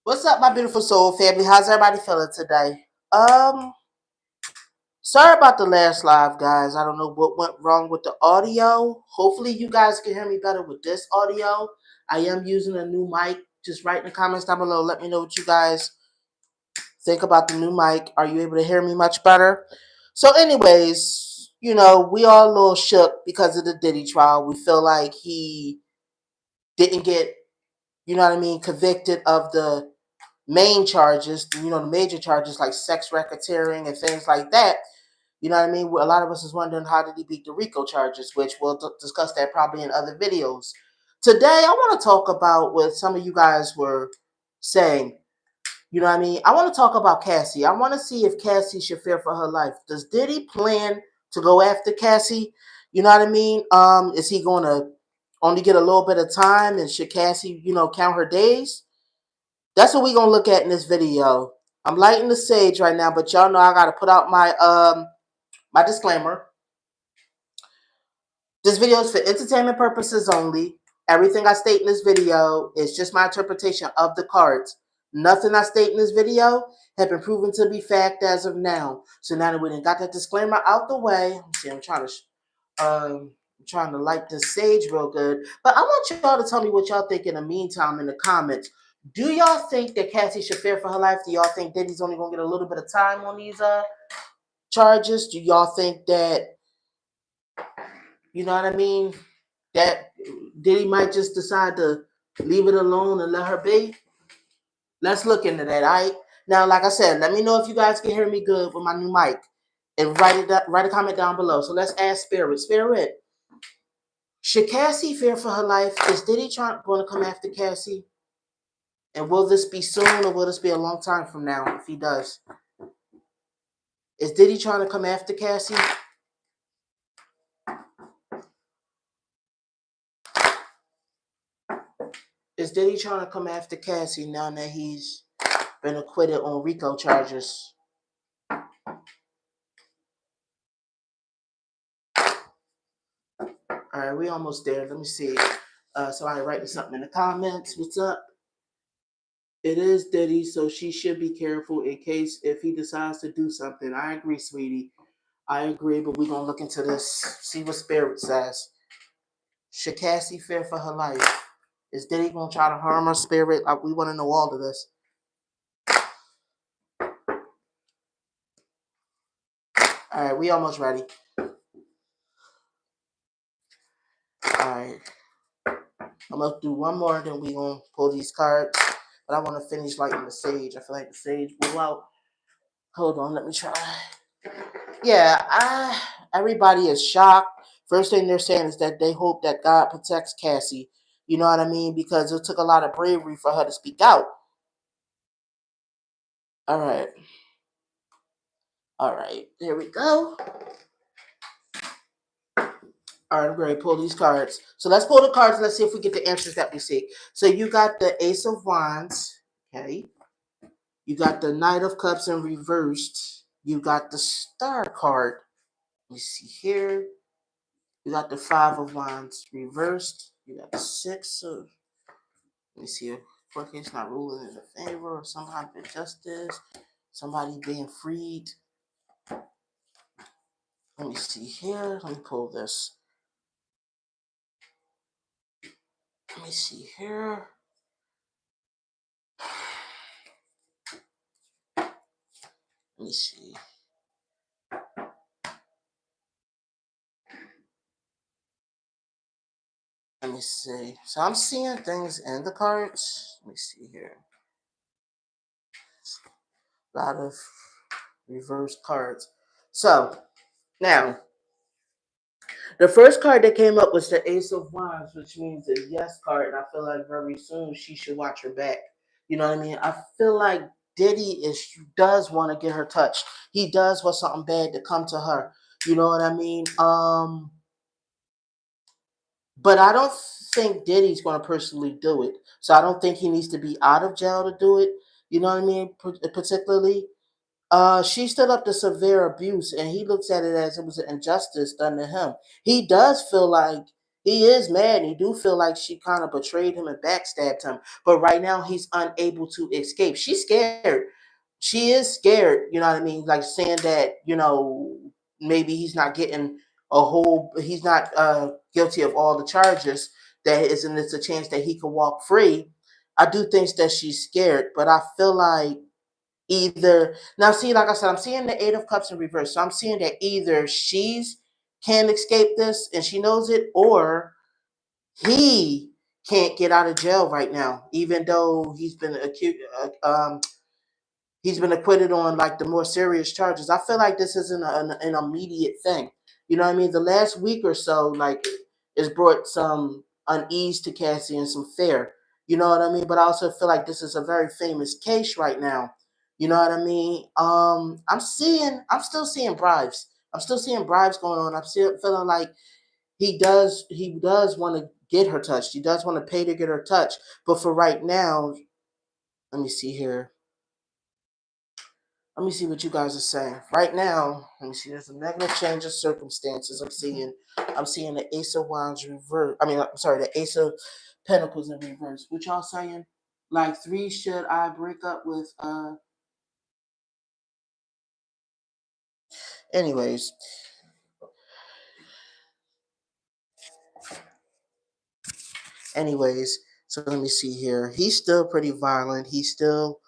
What's up, my beautiful soul family? How's everybody feeling today? Sorry about the last live, guys. I don't know what went wrong with the audio. Hopefully, you guys can hear me better with this audio. I am using a new mic. Just write in the comments down below. Let me know what you guys think about the new mic. Are you able to hear me much better? So, anyways, we all a little shook because of the Diddy trial. We feel like he didn't get, convicted of the main charges, the major charges like sex racketeering and things like that. You know what I mean? A lot of us is wondering how did he beat the RICO charges, which we'll discuss that probably in other videos. Today, I want to talk about what some of you guys were saying. You know what I mean? I want to talk about Cassie. I want to see if Cassie should fear for her life. Does Diddy plan to go after Cassie? You know what I mean? Is he going to only get a little bit of time, and should Cassie, count her days? That's what we're gonna look at in this video. I'm lighting the sage right now, but y'all know I gotta put out my disclaimer. This video is for entertainment purposes only. Everything I state in this video is just my interpretation of the cards. Nothing I state in this video have been proven to be fact as of now. So now that we done got that disclaimer out the way, I'm trying to light this sage real good. But I want y'all to tell me what y'all think in the meantime in the comments. Do y'all think that Cassie should fear for her life? Do y'all think Diddy's only gonna get a little bit of time on these charges? Do y'all think that, you know what I mean, that Diddy might just decide to leave it alone and let her be? Let's look into that, all right? Now, like I said, let me know if you guys can hear me good with my new mic. And write a comment down below. So let's ask Spirit. Spirit, should Cassie fear for her life? Is Diddy going to come after Cassie? And will this be soon or will this be a long time from now if he does? Is Diddy trying to come after Cassie? Is Diddy trying to come after Cassie now that he's been acquitted on RICO charges? All right, we almost there. Let me see. Somebody writing something in the comments. What's up? It is Diddy, so she should be careful in case if he decides to do something. I agree, sweetie. I agree, but we're going to look into this, see what Spirit says. Should Cassie fear for her life? Is Diddy going to try to harm her, Spirit? We want to know all of this. All right, we almost ready. All right. I'm going to do one more, then we're going to pull these cards. But I want to finish lighting the sage. I feel like the sage blew out. Hold on, let me try. Yeah, everybody is shocked. First thing they're saying is that they hope that God protects Cassie. You know what I mean? Because it took a lot of bravery for her to speak out. All right. All right. There we go. All right, I'm going to pull these cards. So let's pull the cards. Let's see if we get the answers that we seek. So you got the Ace of Wands. Okay. You got the Knight of Cups in reversed. You got the Star card. Let me see here. You got the Five of Wands reversed. You got the Six of... Let me see if court case not ruling in a favor or some kind of injustice. Somebody being freed. Let me see here. Let me pull this. Let me see here. Let me see. Let me see. So I'm seeing things in the cards. Let me see here. A lot of reverse cards. So now, the first card that came up was the Ace of Wands, which means the yes card. And I feel like very soon she should watch her back. You know what I mean? I feel like Diddy does want to get her touched. He does want something bad to come to her. You know what I mean? But I don't think Diddy's going to personally do it. So I don't think he needs to be out of jail to do it. You know what I mean? Particularly. She stood up to severe abuse, and he looks at it as it was an injustice done to him. He does feel like He is mad, and he do feel like she kind of betrayed him and backstabbed him. But right now, he's unable to escape. She's scared. She is scared. You know what I mean? Like saying that maybe he's not getting he's not guilty of all the charges. That is, and it's a chance that he could walk free. I do think that she's scared, but I feel like either now, see, like I said, I'm seeing the Eight of Cups in reverse. So I'm seeing that either she's can't escape this and she knows it, or he can't get out of jail right now, even though he's been acquitted on like the more serious charges. I feel like this isn't an immediate thing. You know what I mean? The last week or so, like, has brought some unease to Cassie and some fear. You know what I mean? But I also feel like this is a very famous case right now. You know what I mean? I'm still seeing bribes. I'm still seeing bribes going on. I'm still feeling like he does want to get her touched. He does want to pay to get her touched. But for right now, let me see here. Let me see what you guys are saying. Right now, let me see. There's a negative change of circumstances. I'm seeing the Ace of Wands reverse. I'm sorry, the Ace of Pentacles in reverse. What y'all saying? Like three, should I break up with anyways. Anyways, so let me see here. He's still pretty violent. He's still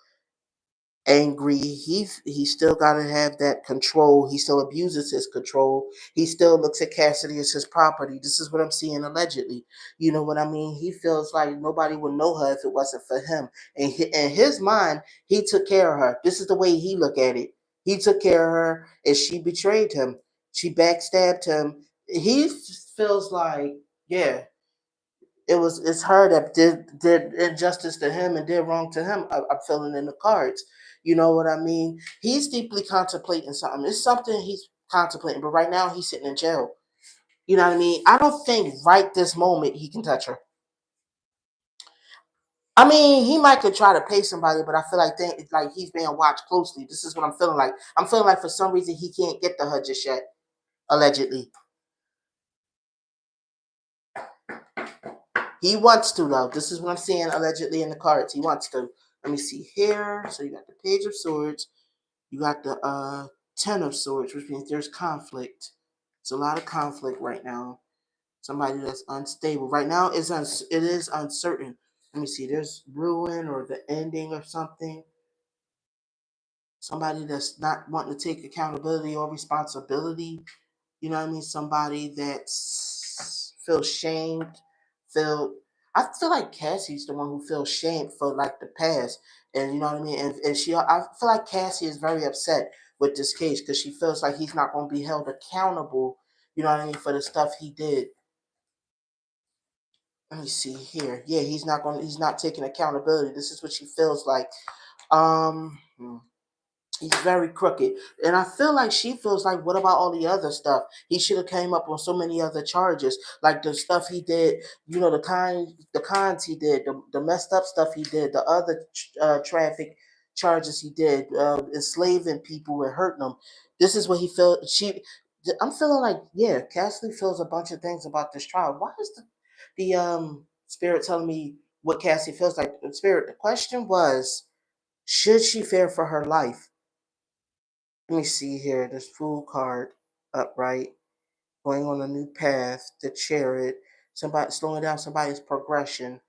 angry. He still got to have that control. He still abuses his control. He still looks at Cassidy as his property. This is what I'm seeing allegedly. You know what I mean? He feels like nobody would know her if it wasn't for him. And in his mind, he took care of her. This is the way he look at it. He took care of her, and she betrayed him. She backstabbed him. He feels like, yeah, it's her that did injustice to him and did wrong to him. I'm feeling in the cards. You know what I mean? He's deeply contemplating something. It's something he's contemplating, but right now he's sitting in jail. You know what I mean? I don't think right this moment he can touch her. I mean, he might could try to pay somebody, but I feel like he's being watched closely. This is what I'm feeling like. I'm feeling like for some reason he can't get to her just yet, allegedly. He wants to though. This is what I'm seeing allegedly in the cards. He wants to. Let me see here. So you got the Page of Swords. You got the Ten of Swords, which means there's conflict. It's a lot of conflict right now. Somebody that's unstable right now it is uncertain. Let me see. There's ruin or the ending of something. Somebody that's not wanting to take accountability or responsibility. You know what I mean? Somebody that feels shamed, feel. I feel like Cassie's the one who feels shamed for like the past, and you know what I mean. And I feel like Cassie is very upset with this case because she feels like he's not going to be held accountable. You know what I mean, for the stuff he did. Let me see here. Yeah, He's not taking accountability. This is what she feels like. Hmm. He's very crooked, and I feel like she feels like, what about all the other stuff? He should have came up on so many other charges, like the stuff he did. You know, the cons he did, the messed up stuff he did, the other traffic charges he did, enslaving people and hurting them. This is what he felt. I'm feeling like, yeah, Cassie feels a bunch of things about this trial. Why is the spirit telling me what Cassie feels like? The spirit. The question was, should she fear for her life? Let me see here. This Fool card upright, going on a new path, the Chariot, somebody slowing down somebody's progression.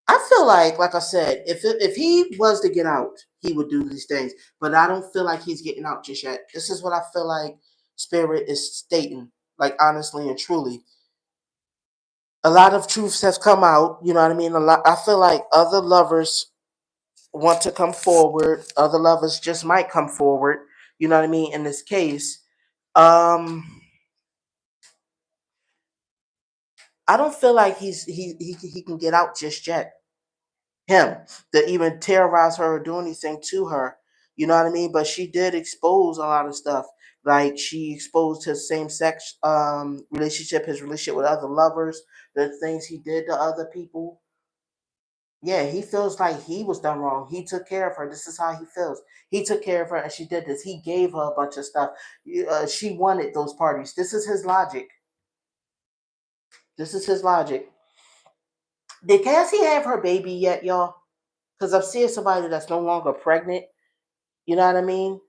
I feel like I said, if he was to get out, he would do these things. But I don't feel like he's getting out just yet. This is what I feel like Spirit is stating, like honestly and truly. A lot of truths have come out. You know what I mean? A lot. I feel like other lovers want to come forward. Other lovers just might come forward. You know what I mean? In this case, um, I don't feel like he can get out just yet. Him to even terrorize her or do anything to her. You know what I mean? But she did expose a lot of stuff. Like she exposed his same sex relationship, his relationship with other lovers, the things he did to other people. Yeah, he feels like he was done wrong. He took care of her. This is how he feels. He took care of her and she did this. He gave her a bunch of stuff. She wanted those parties. This is his logic. This is his logic. Did Cassie have her baby yet, y'all? Because I'm seeing somebody that's no longer pregnant. You know what I mean?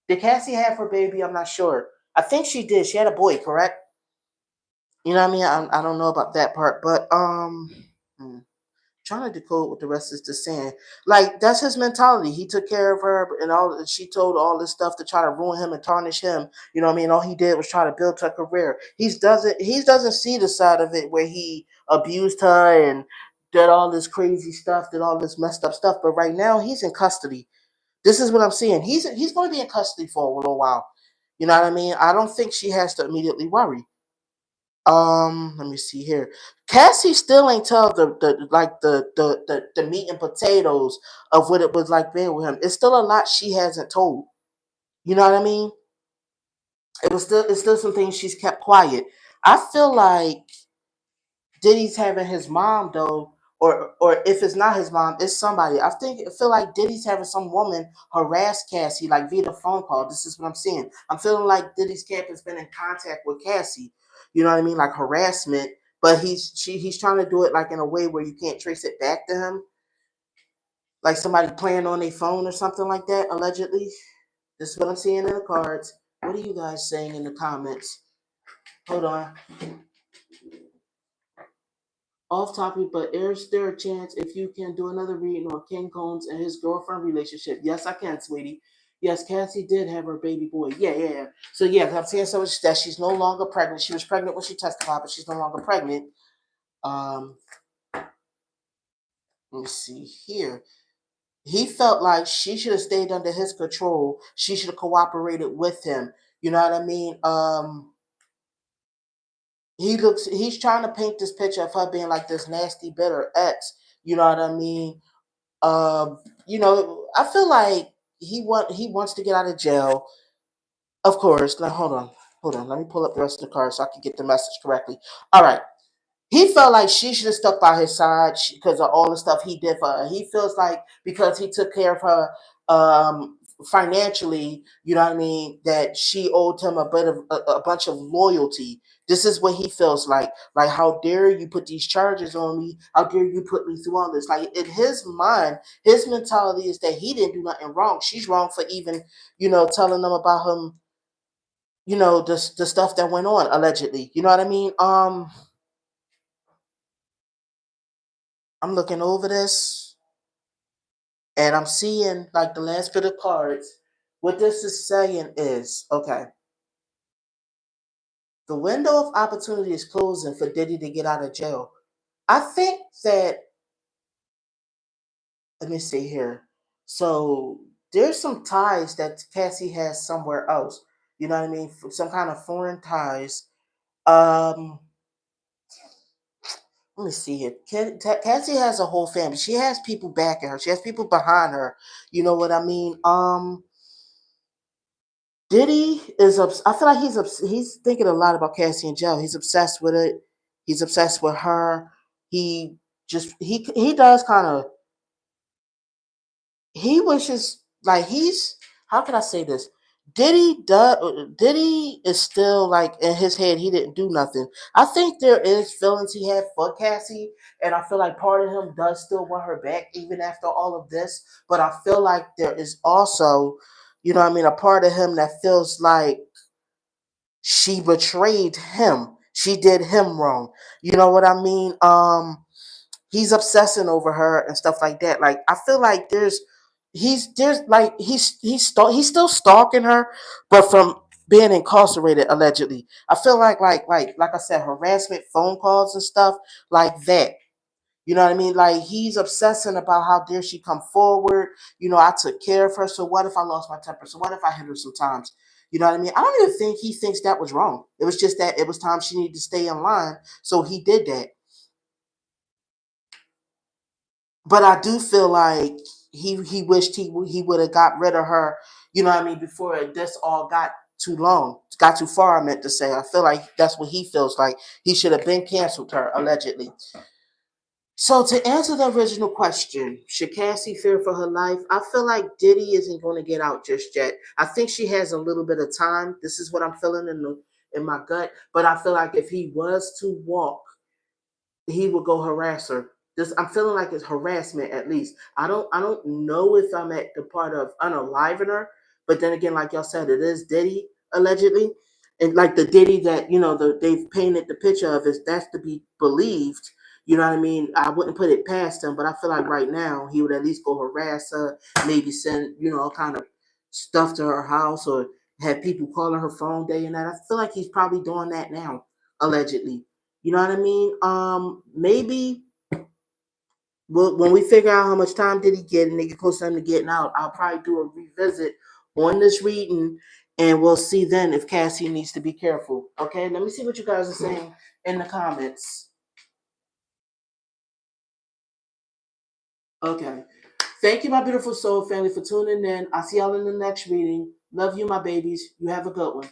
Did Cassie have her baby? I'm not sure. I think she did. She had a boy, correct? You know what I mean? I don't know about that part, but hmm, trying to decode what the rest is just saying. Like that's his mentality. He took care of her, and all she told all this stuff to try to ruin him and tarnish him. You know what I mean? All he did was try to build her career. He doesn't see the side of it where he abused her and did all this crazy stuff, did all this messed up stuff. But right now he's in custody. This is what I'm seeing. He's going to be in custody for a little while. You know what I mean? I don't think she has to immediately worry. Let me see here. Cassie still ain't tell the meat and potatoes of what it was like being with him. It's still a lot she hasn't told. You know what I mean? It's still some things she's kept quiet. I feel like Diddy's having his mom though, or if it's not his mom, it's somebody. I feel like Diddy's having some woman harass Cassie like via the phone call. This is what I'm seeing. I'm feeling like Diddy's camp has been in contact with Cassie. You know what I mean, like harassment. But he's trying to do it like in a way where you can't trace it back to him, like somebody playing on their phone or something like that. Allegedly, this is what I'm seeing in the cards. What are you guys saying in the comments? Hold on. Off topic, but is there a chance if you can do another reading on King Combs and his girlfriend relationship? Yes, I can, sweetie. Yes, Cassie did have her baby boy. Yeah, yeah, yeah. So yeah, I'm saying so that she's no longer pregnant. She was pregnant when she testified, but she's no longer pregnant. Um, let me see here. He felt like she should have stayed under his control. She should have cooperated with him. You know what I mean? He's trying to paint this picture of her being like this nasty, bitter ex. You know what I mean? Um, I feel like he wants to get out of jail. Of course. Now hold on. Let me pull up the rest of the card so I can get the message correctly. All right. He felt like she should have stuck by his side because of all the stuff he did for her. He feels like because he took care of her financially, you know what I mean, that she owed him a bunch of loyalty. This is what he feels like. Like, how dare you put these charges on me? How dare you put me through all this? Like in his mind, his mentality is that he didn't do nothing wrong. She's wrong for even, telling them about him, the stuff that went on allegedly. You know what I mean? I'm looking over this and I'm seeing like the last bit of cards. What this is saying is okay, the window of opportunity is closing for Diddy to get out of jail. I think that, let me see here. So there's some ties that Cassie has somewhere else. You know what I mean? Some kind of foreign ties. Um, Let me see here. Cassie has a whole family. She has people backing her. She has people behind her. You know what I mean? Diddy is I feel like he's thinking a lot about Cassie and Joe. He's obsessed with it. He's obsessed with her. He he does kind of, he wishes like he's, how can I say this? Diddy is still like in his head he didn't do nothing. I think there is feelings he had for Cassie, and I feel like part of him does still want her back even after all of this. But I feel like there is also, you know what I mean, a part of him that feels like she betrayed him. She did him wrong. You know what I mean? He's obsessing over her and stuff like that. Like I feel like there's like he's still stalking her, but from being incarcerated allegedly. I feel like I said, harassment phone calls and stuff like that. You know what I mean? Like he's obsessing about how dare she come forward. I took care of her. So what if I lost my temper? So what if I hit her sometimes? You know what I mean? I don't even think he thinks that was wrong. It was just that it was time she needed to stay in line. So he did that. But I do feel like he wished he would have got rid of her. You know what I mean? Before this all got too long, got too far. I meant to say. I feel like that's what he feels like. He should have been canceled her allegedly. So to answer the original question, should Cassie fear for her life? I feel like Diddy isn't going to get out just yet. I think she has a little bit of time. This is what I'm feeling in my gut. But I feel like if he was to walk, he would go harass her. This I'm feeling like it's harassment at least. I don't know if I'm at the part of unaliving her, but then again, like y'all said, it is Diddy allegedly, and like the Diddy that they've painted the picture of is that's to be believed. You know what I mean? I wouldn't put it past him, but I feel like right now he would at least go harass her, maybe send all kind of stuff to her house or have people calling her phone day and night. I feel like he's probably doing that now, allegedly. You know what I mean? Maybe when we figure out how much time did he get and they get close to him to getting out, I'll probably do a revisit on this reading and we'll see then if Cassie needs to be careful. Okay, let me see what you guys are saying in the comments. Okay. Thank you, my beautiful soul family, for tuning in. I'll see y'all in the next reading. Love you, my babies. You have a good one.